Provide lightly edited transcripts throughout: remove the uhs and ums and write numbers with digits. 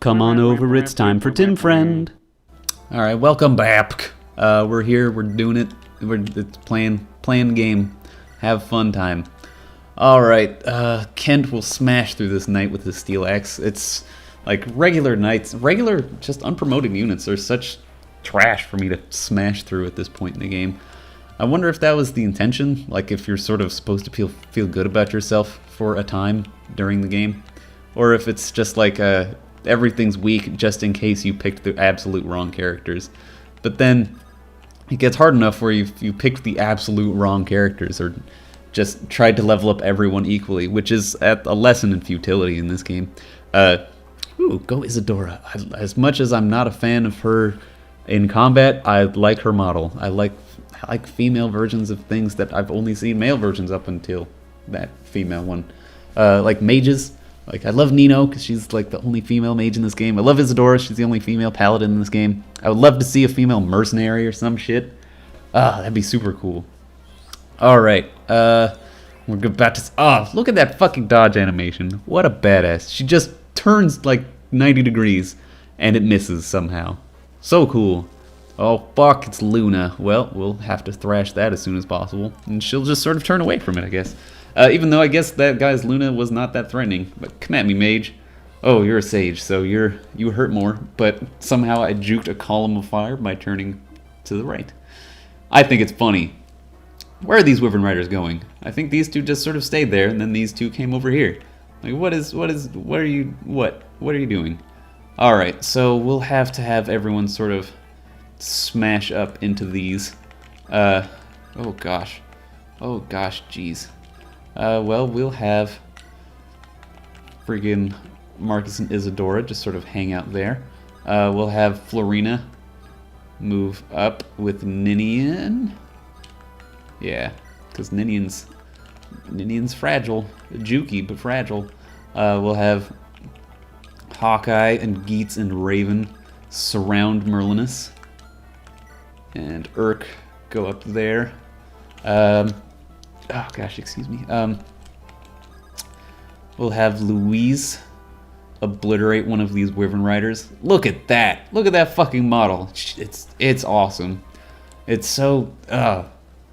Come on over, it's time for Tim Friend. Alright, welcome back. We're here, we're doing it. It's playing game. Have fun time. Alright, Kent will smash through this knight with his steel axe. It's like regular knights, just unpromoted units are such trash for me to smash through at this point in the game. I wonder if that was the intention, like if you're sort of supposed to feel good about yourself for a time during the game, or if it's just like everything's weak just in case you picked the absolute wrong characters. But then it gets hard enough where you picked the absolute wrong characters or just tried to level up everyone equally, which is a lesson in futility in this game. Ooh, go Isadora. As much as I'm not a fan of her in combat, I like her model. I like female versions of things that I've only seen male versions up until that female one. Like mages. Like, I love Nino, because she's, like, the only female mage in this game. I love Isadora, she's the only female paladin in this game. I would love to see a female mercenary or some shit. That'd be super cool. Alright, we're about to... look at that fucking dodge animation. What a badass. She just turns, like, 90 degrees, and it misses somehow. So cool. Oh, fuck, it's Luna. Well, we'll have to thrash that as soon as possible. And she'll just sort of turn away from it, I guess. Even though I guess that guy's Luna was not that threatening. But come at me, mage. Oh, you're a sage, so you hurt more. But somehow I juked a column of fire by turning to the right. I think it's funny. Where are these Wyvern Riders going? I think these two just sort of stayed there, and then these two came over here. Like, what are you doing? Alright, so we'll have to have everyone sort of smash up into these. Oh gosh, jeez. Well, we'll have friggin' Marcus and Isadora just sort of hang out there. We'll have Florina move up with Ninian. Yeah, because Ninian's fragile. Jukey, but fragile. We'll have Hawkeye and Geets and Raven surround Merlinus. And Urk go up there. Oh gosh, excuse me. We'll have Louise obliterate one of these Wyvern Riders. Look at that! Look at that fucking model. It's awesome. It's so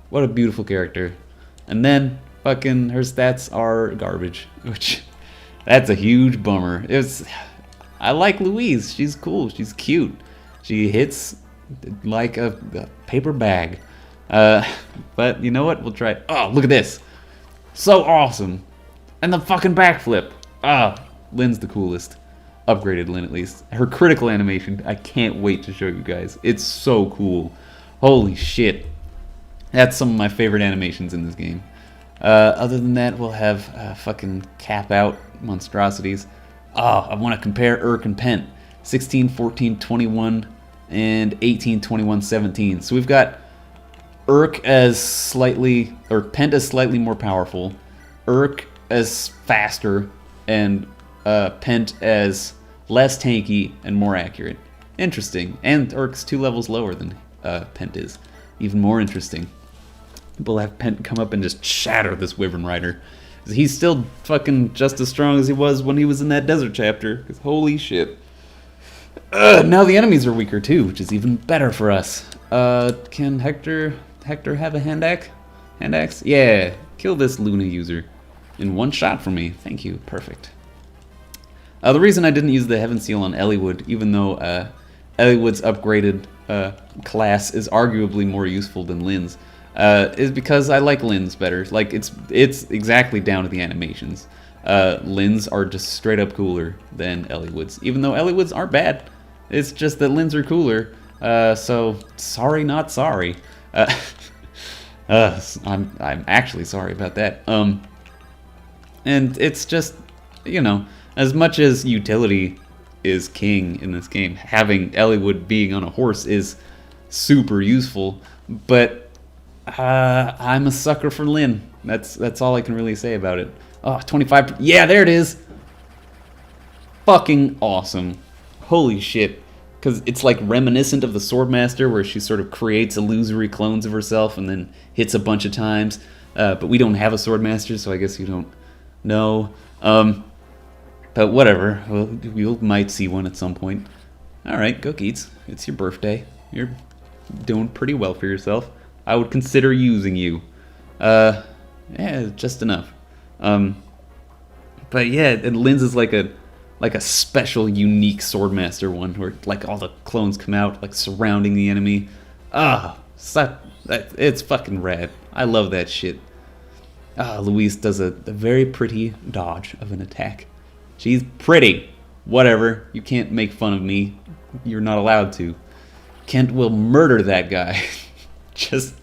what a beautiful character. And then fucking her stats are garbage, which that's a huge bummer. I like Louise. She's cool. She's cute. She hits like a paper bag. But you know what? We'll try it. Oh, look at this. So awesome. And the fucking backflip. Lynn's the coolest. Upgraded Lynn, at least. Her critical animation, I can't wait to show you guys. It's so cool. Holy shit. That's some of my favorite animations in this game. Other than that, we'll have fucking cap out monstrosities. I want to compare Urk and Pent. 16, 14, 21, and 18, 21, 17. So we've got Urk as Pent as slightly more powerful, Urk as faster, and Pent as less tanky and more accurate. Interesting. And Urk's 2 levels lower than Pent is. Even more interesting. We'll have Pent come up and just shatter this Wyvern Rider. He's still fucking just as strong as he was when he was in that desert chapter. 'Cause holy shit. Now the enemies are weaker too, which is even better for us. Can Hector have a hand axe? Yeah, kill this Luna user in one shot for me. Thank you, perfect. The reason I didn't use the Heaven Seal on Eliwood, even though Eliwood's upgraded class is arguably more useful than Lynn's, is because I like Lynn's better. Like, it's exactly down to the animations. Lynn's are just straight up cooler than Eliwood's, even though Eliwood's aren't bad. It's just that Lynn's are cooler. So sorry, not sorry. I'm actually sorry about that. And it's just, you know, as much as utility is king in this game, having Eliwood being on a horse is super useful. But I'm a sucker for Lynn. That's all I can really say about it. Oh, 25. Yeah, there it is. Fucking awesome. Holy shit. Because it's like reminiscent of the Swordmaster, where she sort of creates illusory clones of herself and then hits a bunch of times. But we don't have a Swordmaster, so I guess you don't know. But whatever, we might see one at some point. Alright, go Geets. It's your birthday. You're doing pretty well for yourself. I would consider using you. Yeah, just enough. But yeah, and Lynn's is like a special, unique Swordmaster one, where like all the clones come out, like surrounding the enemy. It's fucking rad. I love that shit. Louise does a very pretty dodge of an attack. She's pretty. Whatever. You can't make fun of me. You're not allowed to. Kent will murder that guy. Just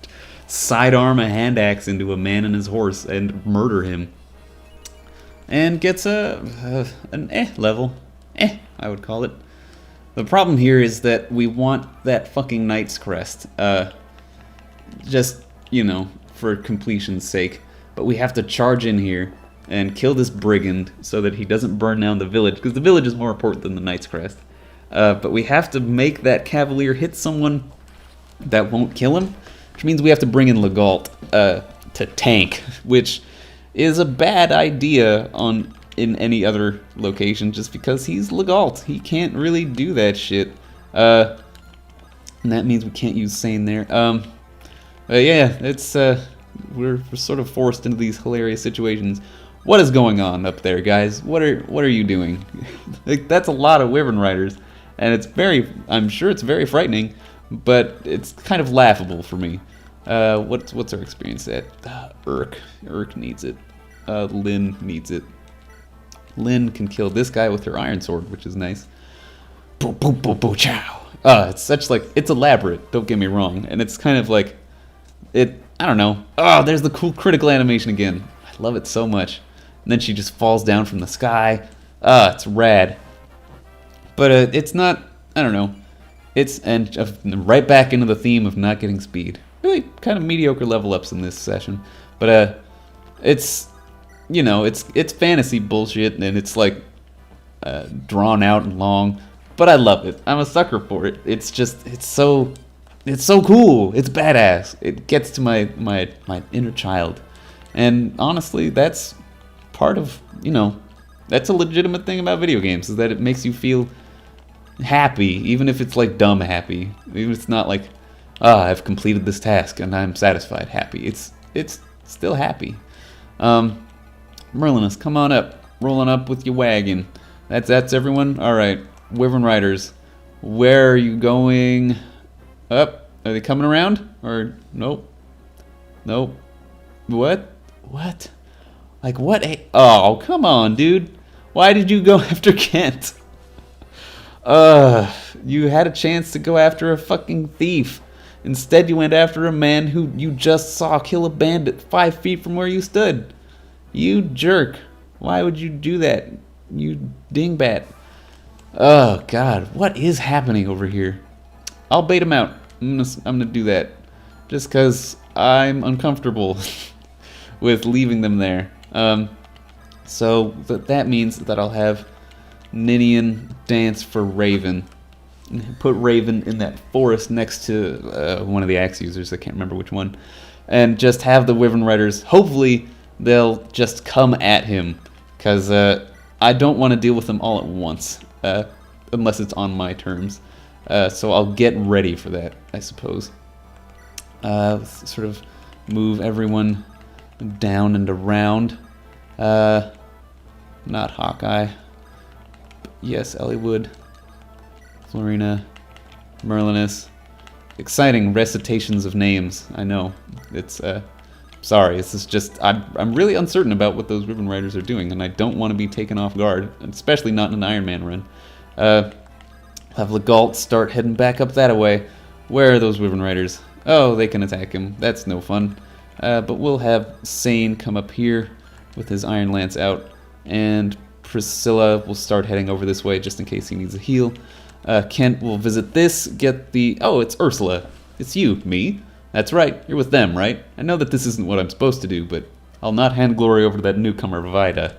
sidearm a hand axe into a man and his horse and murder him. And gets an level. I would call it. The problem here is that we want that fucking Knight's Crest. Just, you know, for completion's sake. But we have to charge in here and kill this brigand so that he doesn't burn down the village, because the village is more important than the Knight's Crest. But we have to make that Cavalier hit someone that won't kill him, which means we have to bring in Legault to tank, which is a bad idea in any other location, just because he's Legault. He can't really do that shit. And that means we can't use Sane there. But yeah, it's we're sort of forced into these hilarious situations. What is going on up there, guys? What are you doing? Like, that's a lot of Wyvern Riders, and I'm sure it's very frightening, but it's kind of laughable for me. What's our experience at? Urk needs it. Lynn needs it. Lynn can kill this guy with her iron sword, which is nice. Boo boo boo boo chow. It's elaborate, don't get me wrong, and it's kind of like I don't know. There's the cool critical animation again. I love it so much. And then she just falls down from the sky. It's rad. But it's not, I don't know. And right back into the theme of not getting speed. Really kind of mediocre level ups in this session. But it's, you know, it's fantasy bullshit, and it's like drawn out and long. But I love it. I'm a sucker for it. It's so cool. It's badass. It gets to my inner child. And honestly, that's part of, you know, that's a legitimate thing about video games, is that it makes you feel happy, even if it's like dumb happy. Even if it's not like, I've completed this task and I'm satisfied happy. It's still happy. Merlinus, come on up. Rolling up with your wagon. That's everyone? Alright. Wyvern Riders. Where are you going? Up. Are they coming around? Or nope. Nope. What? Like what? Oh, come on, dude. Why did you go after Kent? You had a chance to go after a fucking thief. Instead, you went after a man who you just saw kill a bandit 5 feet from where you stood. You jerk. Why would you do that? You dingbat. Oh, God. What is happening over here? I'll bait him out. I'm gonna do that. Just because I'm uncomfortable with leaving them there. So that means that I'll have Ninian dance for Raven. Put Raven in that forest next to one of the axe users. I can't remember which one. And just have the Wyvern Riders, hopefully they'll just come at him. Because I don't want to deal with them all at once. Unless it's on my terms. So I'll get ready for that, I suppose. Sort of move everyone down and around. Not Hawkeye. Yes, Elliewood. Florina. Merlinus. Exciting recitations of names. I know. It's, sorry, this is just, I'm really uncertain about what those Wyvern Riders are doing, and I don't want to be taken off guard, especially not in an Iron Man run. Have Legault start heading back up that way. Where are those Wyvern Riders? Oh, they can attack him. That's no fun. But we'll have Sane come up here with his Iron Lance out, and Priscilla will start heading over this way just in case he needs a heal. Kent will visit this, get the... Oh, it's Ursula. It's you, me. That's right, you're with them, right? I know that this isn't what I'm supposed to do, but I'll not hand glory over to that newcomer, Vida.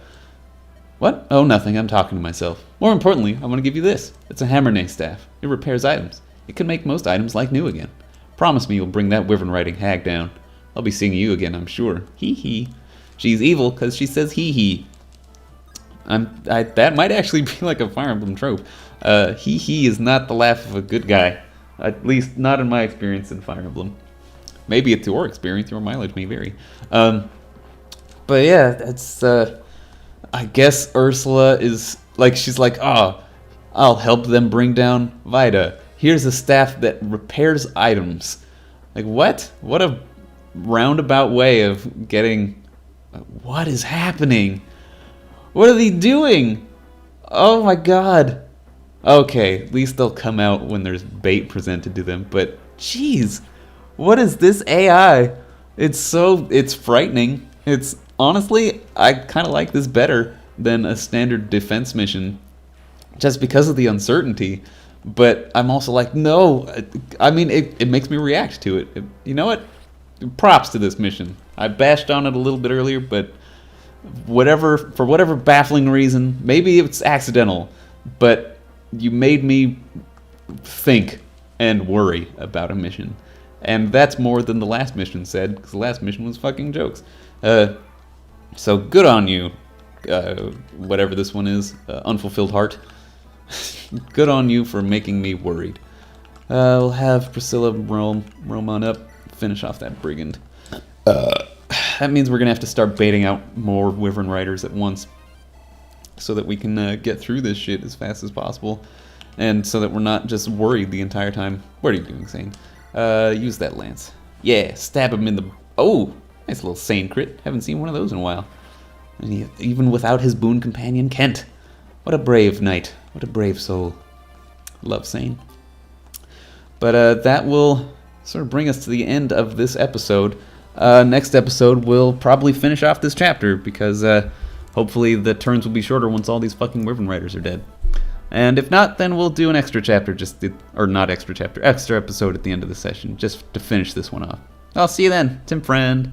What? Oh, nothing, I'm talking to myself. More importantly, I want to give you this. It's a Hammernay staff. It repairs items. It can make most items like new again. Promise me you'll bring that wyvern riding hag down. I'll be seeing you again, I'm sure. Hee hee. She's evil because she says hee hee. That might actually be like a Fire Emblem trope. He is not the laugh of a good guy. At least not in my experience in Fire Emblem. Maybe it's your experience, your mileage may vary. But yeah, that's I guess Ursula is like, she's like, I'll help them bring down Vida. Here's a staff that repairs items. Like, what? What a roundabout way of getting... What is happening? What are they doing? Oh my god. Okay, at least they'll come out when there's bait presented to them. But, jeez, what is this AI? It's frightening. It's, honestly, I kind of like this better than a standard defense mission. Just because of the uncertainty. But I'm also like, no. I mean, it makes me react to it. You know what? Props to this mission. I bashed on it a little bit earlier, but for whatever baffling reason, maybe it's accidental, but you made me think and worry about a mission. And that's more than the last mission said, because the last mission was fucking jokes. So good on you, whatever this one is, Unfulfilled Heart. Good on you for making me worried. We'll have Priscilla roam on up, finish off that brigand. That means we're going to have to start baiting out more Wyvern Riders at once, so that we can get through this shit as fast as possible, and so that we're not just worried the entire time. What are you doing, Sane? Use that lance. Yeah, stab him in the... Oh, nice little Sane crit. Haven't seen one of those in a while. And even without his boon companion, Kent. What a brave knight. What a brave soul. Love Sane. But that will sort of bring us to the end of this episode. Next episode, we'll probably finish off this chapter, because hopefully the turns will be shorter once all these fucking Wyvern Riders are dead. And if not, then we'll do an extra chapter, extra episode at the end of the session, just to finish this one off. I'll see you then, Tim Friend.